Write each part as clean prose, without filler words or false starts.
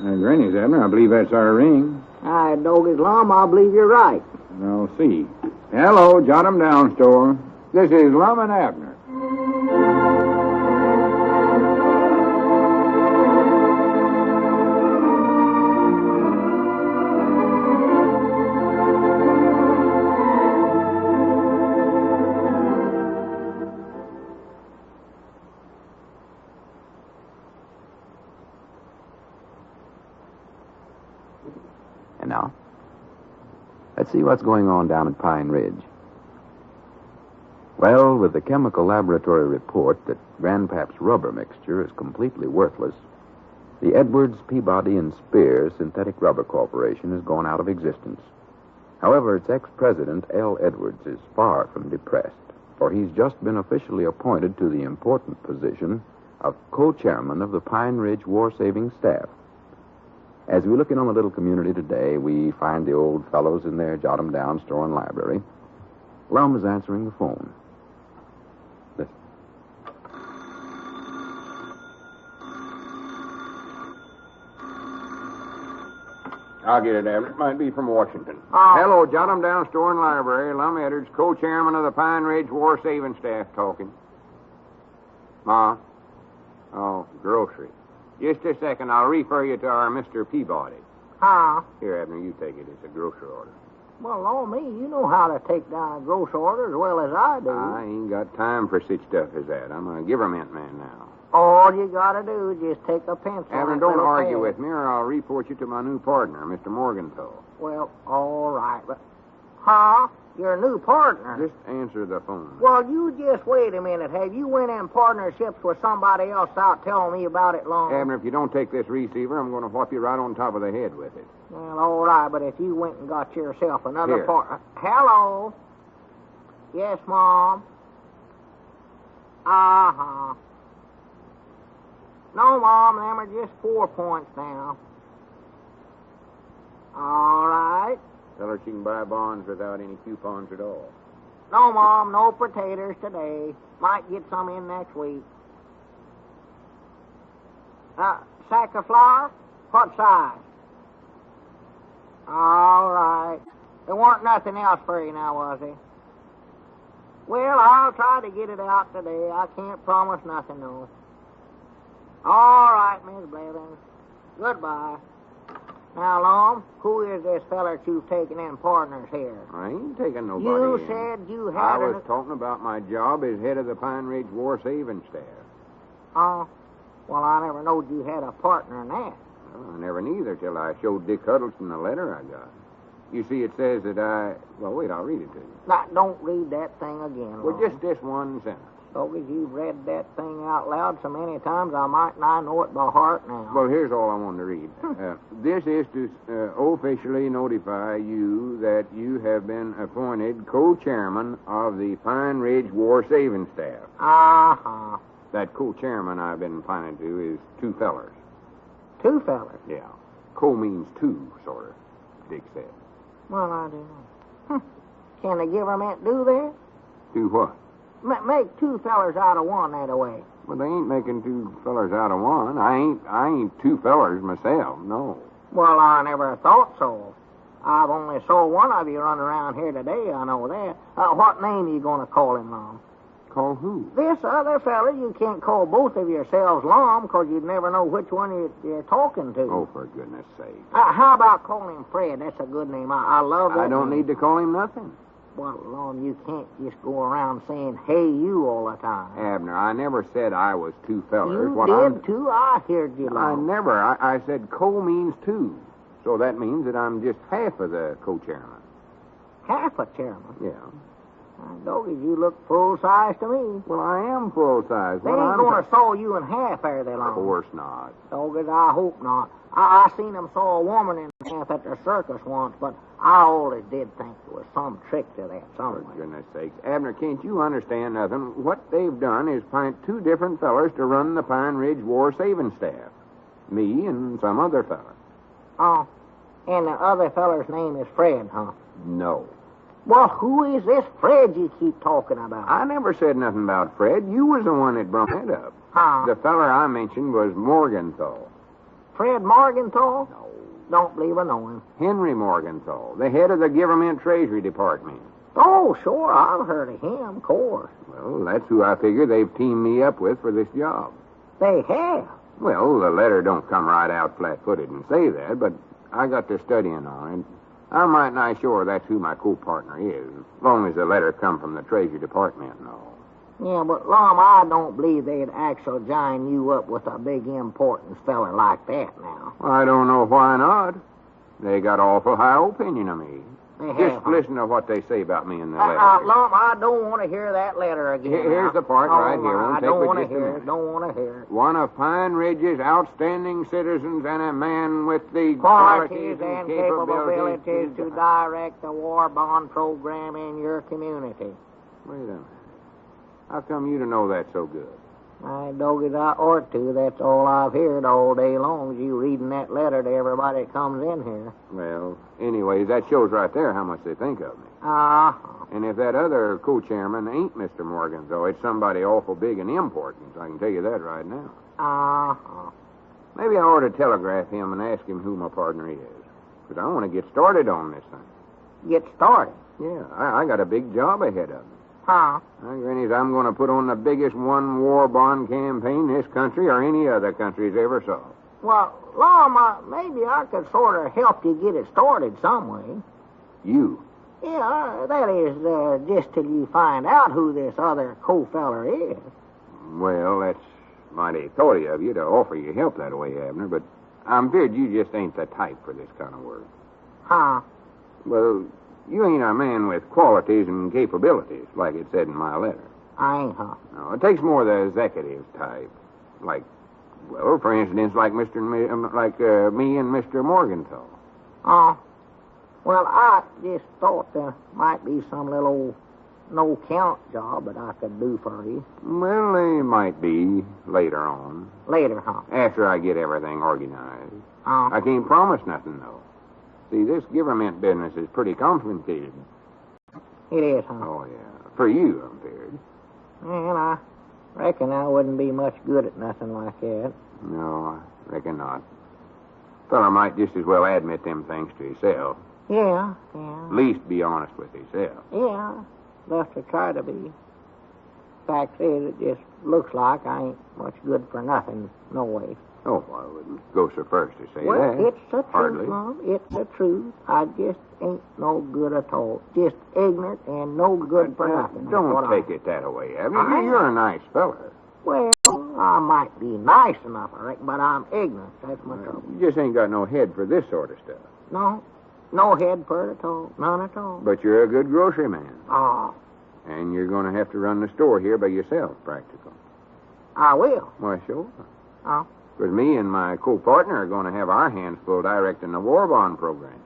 Granny's, Abner. I believe that's our ring. Doggy's Lum, I believe you're right. I'll see. Hello, jot 'em down, store. This is Lum and Abner. And now, let's see what's going on down at Pine Ridge. Well, with the chemical laboratory report that Grandpap's rubber mixture is completely worthless, the Edwards, Peabody, and Spear Synthetic Rubber Corporation has gone out of existence. However, its ex-president, L. Edwards, is far from depressed, for he's just been officially appointed to the important position of co-chairman of the Pine Ridge War Saving Staff. As we look in on the little community today, we find the old fellows in their jot-em-down store and library. Lum is answering the phone. Listen. I'll get it, Abner. It might be from Washington. Hello, jot-em-down store and library. Lum Edwards, co-chairman of the Pine Ridge War Saving Staff talking. Ma? Oh, grocery. Just a second. I'll refer you to our Mr. Peabody. Here, Abner, you take it. It's a grocery order. Well, Lord me, you know how to take down a grocery order as well as I do. I ain't got time for such stuff as that. I'm a government man now. All you gotta do is just take a pencil. Abner, don't argue with me, or I'll report you to my new partner, Mr. Morgenthau. Well, all right, but... Your new partner? Just answer the phone. Well, you just wait a minute. Have you went in partnerships with somebody else out telling me about it long? Abner, if you don't take this receiver, I'm going to whop you right on top of the head with it. Well, all right, but if you went and got yourself another Here. partner... Hello? Yes, Mom? Uh-huh. No, Mom, them are just 4 points now. All right. Tell her she can buy bonds without any coupons at all. No, Mom, no potatoes today. Might get some in next week. Sack of flour? What size? All right. There weren't nothing else for you now, was there? Well, I'll try to get it out today. I can't promise nothing, though. All right, Miss Blevins. Goodbye. Now, Lum, who is this feller you've taken in partners here? I ain't taking nobody You in. said you had... I was talking about my job as head of the Pine Ridge War Saving Staff. Oh, well, I never knowed you had a partner in that. Well, I never neither till I showed Dick Huddleston the letter I got. You see, it says that I... Well, wait, I'll read it to you. Now, don't read that thing again, Well, Lum. just this one sentence. Doggy, you've read that thing out loud so many times I might not know it by heart now. Well, here's all I wanted to read. This is to officially notify you that you have been appointed co-chairman of the Pine Ridge War Saving Staff. Uh-huh. That co-chairman I've been appointed to is two fellers. Two fellers? Yeah. Co means two, sort of, Dick said. Well, I don't know. Can the government do that? Do what? Make two fellers out of one that way. Well, they ain't making two fellers out of one. I ain't two fellers myself, no. Well, I never thought so. I've only saw one of you run around here today, I know that. What name are you going to call him, Lum? Call who? This other fella. You can't call both of yourselves Lum, because you'd never know which one you're talking to. Oh, for goodness sake. How about calling him Fred? That's a good name. I love that I don't name. need to call him nothing. Well, Lum, you can't just go around saying, hey, you all the time. Abner, I never said I was two fellers. You What did, too. I heard you, Lum. I never. I said co means two. So that means that I'm just half of the co-chairman. Half a chairman? Yeah. Doggy, you look full size to me. Well, I am full size. They ain't going to saw you in half, are they, Lum? Of course not. Doggies, I hope not. I seen them saw a woman in half at the circus once, but I always did think there was some trick to that somewhere. For goodness sakes. Abner, can't you understand nothing? What they've done is pint two different fellers to run the Pine Ridge War Saving Staff. Me and some other fella. Oh, and the other feller's name is Fred, huh? No. Well, who is this Fred you keep talking about? I never said nothing about Fred. You was the one that brought it up. Huh? The feller I mentioned was Morgenthau. Fred Morgenthau? No. Don't believe I know him. Henry Morgenthau, the head of the Government Treasury Department. Oh, sure, I've heard of him, of course. Well, that's who I figure they've teamed me up with for this job. They have? Well, the letter don't come right out flat-footed and say that, but I got to studying on it. I'm right nigh sure that's who my co-partner is, as long as the letter come from the Treasury Department and all. Yeah, but, Lum, I don't believe they'd actually join you up with a big importance feller like that now. I don't know why not. They got awful high opinion of me. Just listen to what they say about me in the letter. Lum, I don't want to hear that letter again. Here's the part right here. I don't want to hear it. Don't want to hear it. One of Pine Ridge's outstanding citizens and a man with the qualities and capabilities to direct the war bond program in your community. Wait a minute. How come you to know that so good? I dogged I ought to. That's all I've heard all day long, is you reading that letter to everybody that comes in here. Well, anyways, that shows right there how much they think of me. Uh-huh. And if that other co-chairman ain't Mr. Morgan, though, it's somebody awful big and important. I can tell you that right now. Uh-huh. Maybe I ought to telegraph him and ask him who my partner is. Because I want to get started on this thing. Get started? Yeah, I got a big job ahead of me. Huh? Granny's, I'm going to put on the biggest one war bond campaign this country or any other country's ever saw. Well, Lum, maybe I could sort of help you get it started some way. You? Yeah, that is, just till you find out who this other co-feller is. Well, that's mighty thoughty of you to offer your help that way, Abner, but I'm feared you just ain't the type for this kind of work. Huh? Well, you ain't a man with qualities and capabilities, like it said in my letter. I ain't, huh? No, it takes more the executive type. Like, well, for instance, like me and Mr. Morgenthau. Oh. Well, I just thought there might be some little no-count job that I could do for you. Well, they might be later on. Later, huh? After I get everything organized. Oh. I can't promise nothing, though. See, this government business is pretty complicated. It is, huh? Oh, yeah. For you, I'm feared. Well, I reckon I wouldn't be much good at nothing like that. No, I reckon not. Fella might just as well admit them things to himself. Yeah. At least be honest with himself. Yeah, left to try to be. Fact is, it just looks like I ain't much good for nothing, no way. Oh, I wouldn't go so first to say well, that. It's the Hardly. truth, Mom. It's the truth. I just ain't no good at all. Just ignorant and no good for nothing. Don't take it that way, Abner. You're a nice feller. Well, I might be nice enough, I reckon, but I'm ignorant. That's my trouble. You just ain't got no head for this sort of stuff. No head for it at all. None at all. But you're a good grocery man. Oh. And you're going to have to run the store here by yourself, practical. I will. Why, sure. Oh. Because me and my co-partner are going to have our hands full directing the war bond program.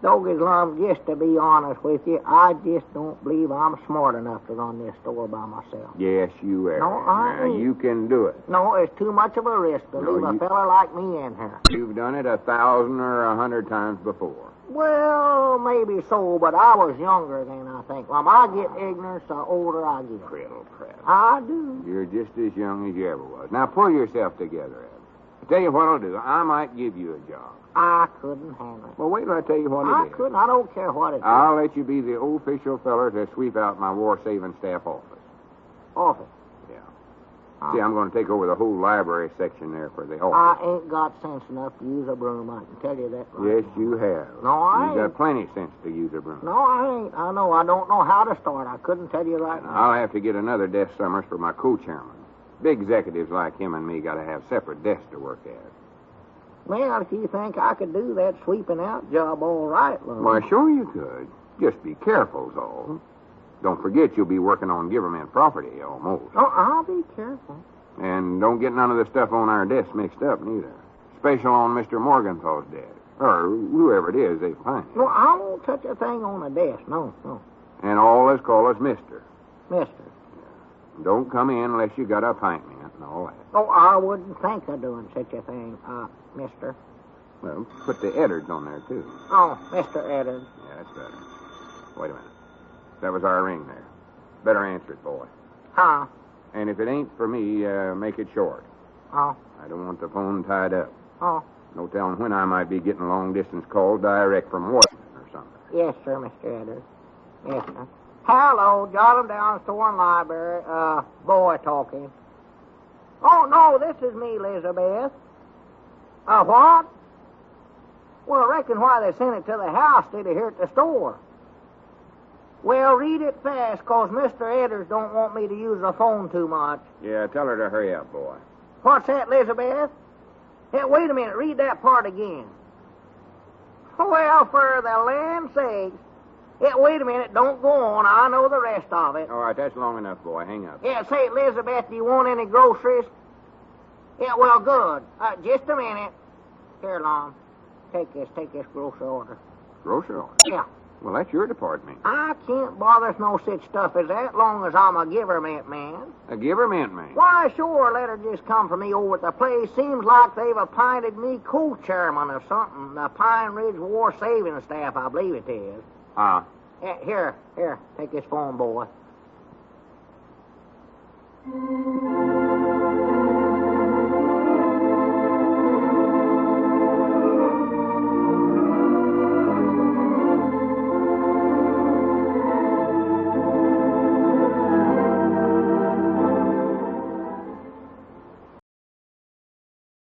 Doggy's Lum, just to be honest with you, I just don't believe I'm smart enough to run this store by myself. Yes, you are. No, I ain't. You can do it. No, it's too much of a risk to leave a fella like me in here. You've done it 1,000 or 100 times before. Well, maybe so, but I was younger then, I think. Lum, I get ignorance the older I get. Criddle, Pratt. I do. You're just as young as you ever was. Now, pull yourself together, Ed. I'll tell you what I'll do. I might give you a job. I couldn't handle it. Well, wait till I tell you what I it is. couldn't. I don't care what it is. I'll let you be the official feller to sweep out my war-saving staff office. Office? Yeah. See, I'm going to take over the whole library section there for the I office. ain't got sense enough to use a broom. I can tell you that right Yes, now. you have. No, I You've ain't. got plenty of sense to use a broom. No, I ain't. I know. I don't know how to start. I couldn't tell you right now. I'll have to get another desk summers for my co-chairman. Big executives like him and me got to have separate desks to work at. Well, if you think I could do that sweeping out job all right, Lum. Why, sure you could. Just be careful's all. Don't forget you'll be working on government property, almost. Oh, I'll be careful. And don't get none of the stuff on our desk mixed up, neither. Special on Mr. Morgenthau's desk. Or whoever it is they find. No, I won't touch a thing on a desk. No. And all let's call us Mister. Mister. Don't come in unless you got a appointment and all that. Oh, I wouldn't think of doing such a thing, mister. Well, put the Eddards on there, too. Oh, Mr. Edwards. Yeah, that's better. Wait a minute. That was our ring there. Better answer it, boy. Huh? And if it ain't for me, make it short. Oh. I don't want the phone tied up. Oh. No telling when I might be getting long-distance calls direct from Washington or something. Yes, sir, Mr. Edwards. Yes, sir. Hello, jot 'em down, store and library. Boy talking. Oh, no, this is me, Elizabeth. What? Well, I reckon why they sent it to the house instead of here at the store. Well, read it fast, 'cause Mr. Edwards don't want me to use the phone too much. Yeah, tell her to hurry up, boy. What's that, Elizabeth? Hey, wait a minute, read that part again. Well, for the land's sakes. Yeah, wait a minute, don't go on. I know the rest of it. All right, that's long enough, boy. Hang up. Yeah, say, Elizabeth, do you want any groceries? Yeah, well, good. Just a minute. Here, Lum. Take this grocery order. Grocery order? Yeah. Well, that's your department. I can't bother with no such stuff as that long as I'm a giverment man. A giverment man? Why, sure, let her just come from me over at the place. Seems like they've appointed me co-chairman of something. The Pine Ridge War Savings Staff, I believe it is. Here, take this phone, boy.